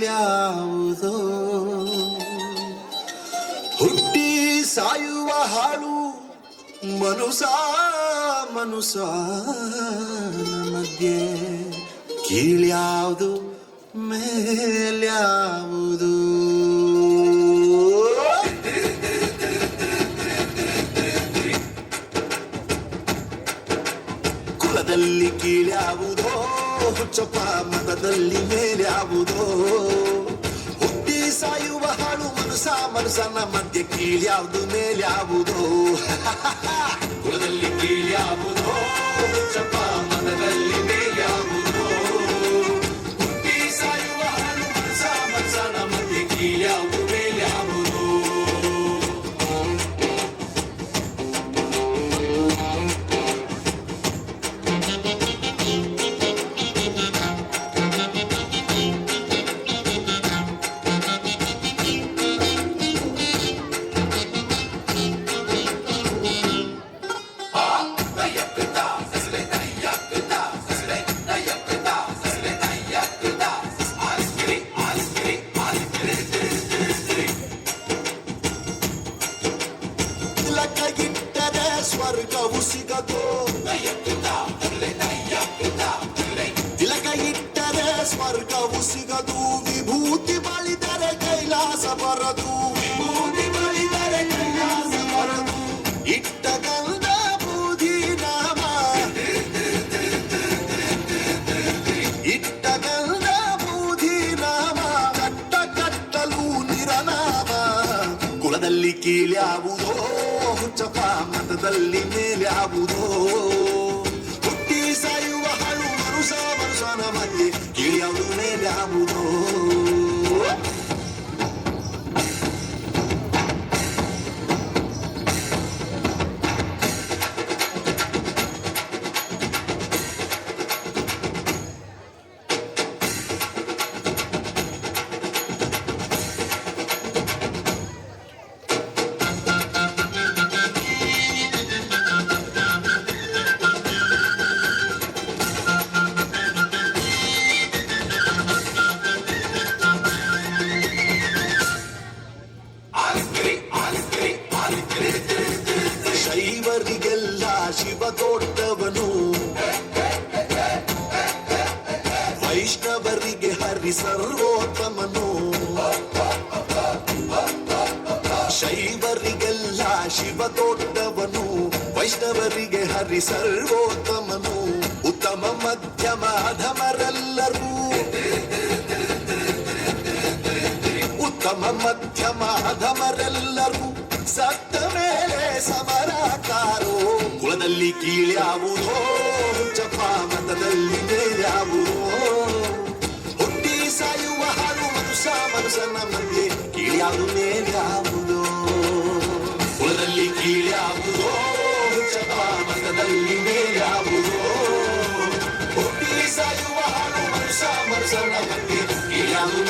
ಯಾವುದೋ ಹುಟ್ಟಿ ಸಾಯುವ ಹಾಳು ಮನುಸ ಮಧ್ಯೆ ಕೀಳ್ಯಾವುದು ಮೇಲ್ಯಾವುದು ಕುಲದಲ್ಲಿ ಕೀಳ್ಯಾವುದೋ ಹುಚ್ಚಪ್ಪ ಮತದಲ್ಲಿ ಮೇಲ್ಯಾವುದೋ ಹುಟ್ಟಿ ಸಾಯುವ ಹಾಳು ಮನುಸನ ಮಧ್ಯೆ ಕೀಳ್ಯಾವುದು ಮೇಲ್ಯಾವುದೋ ಕುಲದಲ್ಲಿ ಕೀಳ್ಯಾವುದೋ ಹುಚ್ಚಪ್ಪ ಮತದಲ್ಲಿ ಮೇಲ್ಯಾವುದೋ ಹುಟ್ಟಿ ಸಾಯುವ ಹಾಳು ಮನುಸನ ಮಧ್ಯೆ ಕೀಳ್ಯಾವುದು ಮೇಲ್ಯಾವುದೋ ಸ್ವರ್ಗವು ಸಿಗದು ತಿಲಕ ಇಟ್ಟರೆ ಸ್ವರ್ಗವು ಸಿಗದು ವಿಭೂತಿ ಬಳಿದರೆ ಕೈಲಾಸ ಬರದು ವಿಭೂತಿ ಬಳಿದರೆ ಕೈಲಾಸ ಬರದು ಇಟ್ಟ ಗಂಧ ಬೂದಿ ನಾಮ ಇಟ್ಟ ಗಂಧ ಬೂದಿ ನಾಮ ಕಟ್ಟ ಕಟ್ಟಲು ನಿರನಾಮ ಕುಲದಲ್ಲಿ ಕೀಳ್ಯಾವುದೋ ಹುಚ್ಚಪ್ಪ ಮತದಲ್ಲಿ ಮೇಲ್ಯಾವುದೋ ಹುಟ್ಟಿ ಸಾಯುವ ಹಾಳು ಮನುಸನ ಮಧ್ಯೆ ಕೀಳ್ಯಾವುದು ಮೇಲ್ಯಾವುದೋ ಶೈವರಿಗೆಲ್ಲ ಶಿವ ದೊಡ್ಡವನು ವೈಷ್ಣವರಿಗೆ ಹರಿ ಸರ್ವೋತ್ತಮನು ಶೈವರಿಗೆಲ್ಲ ಶಿವ ದೊಡ್ಡವನು ವೈಷ್ಣವರಿಗೆ ಹರಿ ಸರ್ವೋತ್ತಮನು ಉತ್ತಮ ಮಧ್ಯಮ ಅಧಮರೆಲ್ಲರೂ ಉತ್ತಮ ಮಧ್ಯಮ ಅಧಮರೆಲ್ಲರೂ ಸತ್ತ ಮೇಲೆ ಸಮರಾಕಾರೋ ಕುಲದಲ್ಲಿ ಕೀಳ್ಯಾವುದೋ ಹುಚ್ಚಪ್ಪ ಮತದಲ್ಲಿ ಮೇಲ್ಯಾವುದೋ ಹುಟ್ಟಿ ಸಾಯುವ ಹಾಳು ಮನುಸನ ಮಧ್ಯೆ ಕೀಳ್ಯಾವುದು ಮೇಲ್ಯಾವುದೋ ಕುಲದಲ್ಲಿ ಕೀಳ್ಯಾವುದೋ ಹುಚ್ಚಪ್ಪ ಮತದಲ್ಲಿ ಮೇಲ್ಯಾವುದೋ ಹುಟ್ಟಿ ಸಾಯುವ ಹಾಳು ಮನುಸನ ಮಧ್ಯೆ ಕೀಳ್ಯಾವುದು